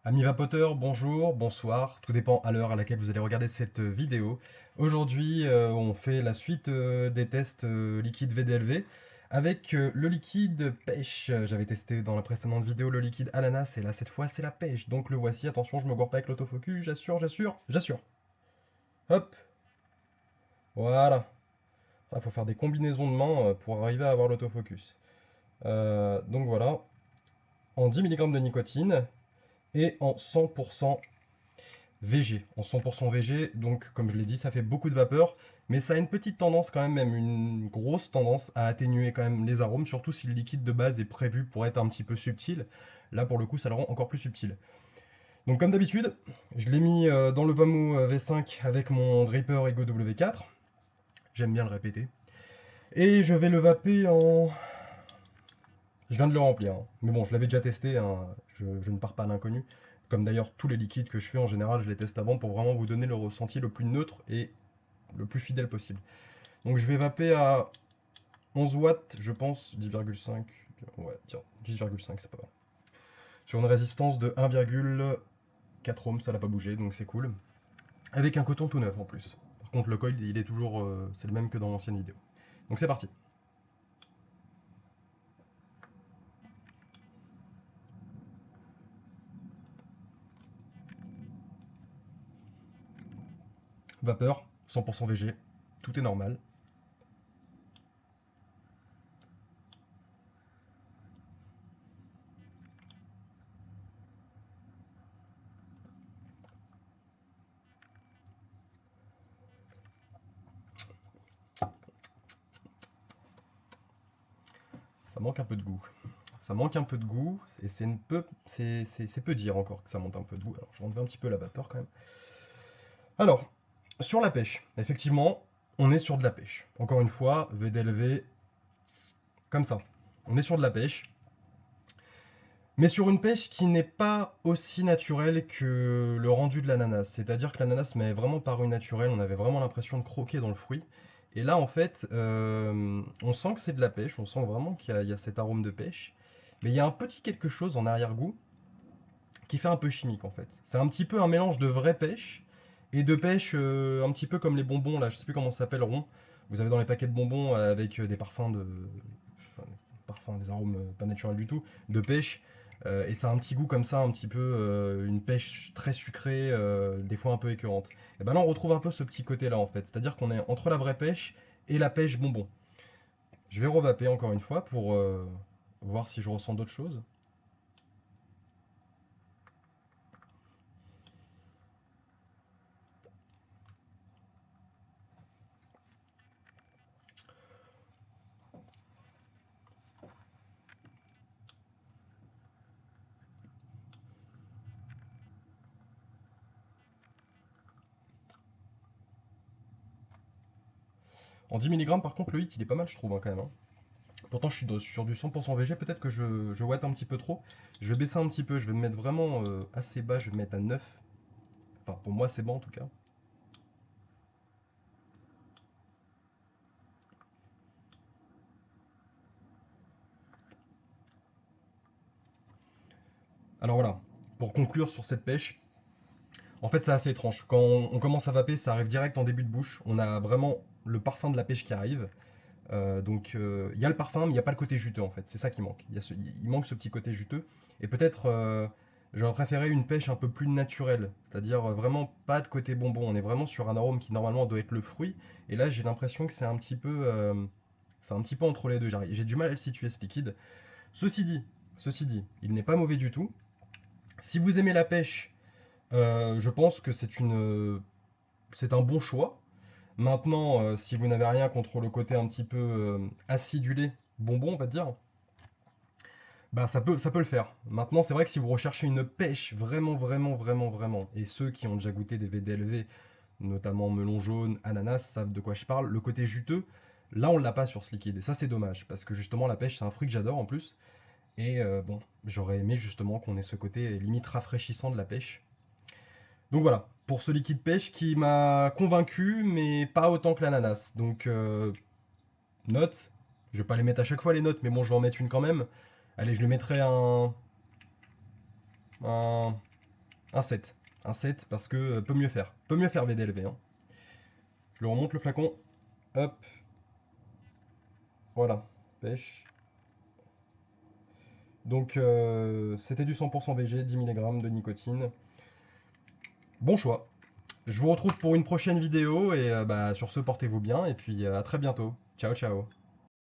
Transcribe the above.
Amis vapoteurs, bonjour, bonsoir, tout dépend à l'heure à laquelle vous allez regarder cette vidéo. Aujourd'hui, on fait la suite des tests liquide VDLV avec le liquide pêche. J'avais testé dans la précédente vidéo le liquide ananas et là cette fois c'est la pêche. Donc le voici, attention, je me gourre pas avec l'autofocus, j'assure, j'assure, j'assure. Hop, voilà. Il faut faire des combinaisons de mains pour arriver à avoir l'autofocus. Donc voilà, en 10 mg de nicotine et en 100% VG, en 100% VG, donc comme je l'ai dit, ça fait beaucoup de vapeur, mais ça a une petite tendance quand même, même une grosse tendance à atténuer quand même les arômes, surtout si le liquide de base est prévu pour être un petit peu subtil. Là pour le coup ça le rend encore plus subtil. Donc comme d'habitude, je l'ai mis dans le Vamo V5 avec mon Dripper Ego W4, j'aime bien le répéter, et je vais le vaper en... Je viens de le remplir, hein. Mais bon je l'avais déjà testé, hein. Je ne pars pas à l'inconnu. Comme d'ailleurs tous les liquides que je fais en général, je les teste avant pour vraiment vous donner le ressenti le plus neutre et le plus fidèle possible. Donc je vais vaper à 11 watts, je pense, 10,5. Ouais, tiens, 10,5, c'est pas mal. Sur une résistance de 1,4 ohms, ça n'a pas bougé, donc c'est cool. Avec un coton tout neuf en plus. Par contre, le coil, il est toujours, c'est le même que dans l'ancienne vidéo. Donc c'est parti. Vapeur, 100% VG, tout est normal. Ça manque un peu de goût. Ça manque un peu de goût, et c'est peu dire encore que ça manque un peu de goût. Alors je vais enlever un petit peu la vapeur quand même. Alors, sur la pêche, effectivement, on est sur de la pêche. Encore une fois, VDLV, comme ça. On est sur de la pêche, mais sur une pêche qui n'est pas aussi naturelle que le rendu de l'ananas. C'est-à-dire que l'ananas m'avait vraiment paru naturel, on avait vraiment l'impression de croquer dans le fruit. Et là, en fait, on sent que c'est de la pêche, on sent vraiment qu'il y a cet arôme de pêche, mais il y a un petit quelque chose en arrière-goût qui fait un peu chimique, en fait. C'est un petit peu un mélange de vraie pêche et de pêche un petit peu comme les bonbons, là, je sais plus comment ça s'appelle, rond. Vous avez dans les paquets de bonbons avec des parfums enfin, des arômes pas naturels du tout, de pêche. Et ça a un petit goût comme ça, un petit peu une pêche très sucrée, des fois un peu écœurante. Et ben là, on retrouve un peu ce petit côté-là en fait. C'est-à-dire qu'on est entre la vraie pêche et la pêche bonbon. Je vais revaper encore une fois pour voir si je ressens d'autres choses. En 10 mg, par contre, le hit il est pas mal, je trouve, hein, quand même, hein. Pourtant, je suis sur du 100% VG, peut-être que je watt un petit peu trop. Je vais baisser un petit peu, je vais me mettre vraiment assez bas, je vais me mettre à 9. Enfin, pour moi, c'est bon en tout cas. Alors voilà, pour conclure sur cette pêche, en fait, c'est assez étrange. Quand on commence à vaper, ça arrive direct en début de bouche. On a vraiment le parfum de la pêche qui arrive. Donc, il y a le parfum, mais il n'y a pas le côté juteux en fait. C'est ça qui manque. Il manque ce petit côté juteux. Et peut-être, j'aurais préféré une pêche un peu plus naturelle. C'est-à-dire vraiment pas de côté bonbon. On est vraiment sur un arôme qui normalement doit être le fruit. Et là, j'ai l'impression que c'est un petit peu entre les deux. J'ai du mal à le situer ce liquide. Ceci dit, ceci dit, il n'est pas mauvais du tout. Si vous aimez la pêche, je pense que c'est un bon choix. Maintenant, si vous n'avez rien contre le côté un petit peu acidulé, bonbon, on va dire, bah ça peut le faire. Maintenant, c'est vrai que si vous recherchez une pêche vraiment, vraiment, vraiment, vraiment, et ceux qui ont déjà goûté des VDLV, notamment melon jaune, ananas, savent de quoi je parle, le côté juteux, là on l'a pas sur ce liquide. Et ça c'est dommage, parce que justement la pêche c'est un fruit que j'adore en plus. Et bon, j'aurais aimé justement qu'on ait ce côté limite rafraîchissant de la pêche. Donc voilà, pour ce liquide pêche qui m'a convaincu, mais pas autant que l'ananas. Donc note, je vais pas les mettre à chaque fois les notes, mais bon, je vais en mettre une quand même. Allez, je lui mettrai un Un 7. Un 7 parce que peut mieux faire. Peut mieux faire VDLV. Hein. Je le remonte le flacon. Hop. Voilà. Pêche. Donc c'était du 100% VG, 10 mg de nicotine. Bon choix. Je vous retrouve pour une prochaine vidéo et bah, sur ce, portez-vous bien et puis à très bientôt. Ciao ciao.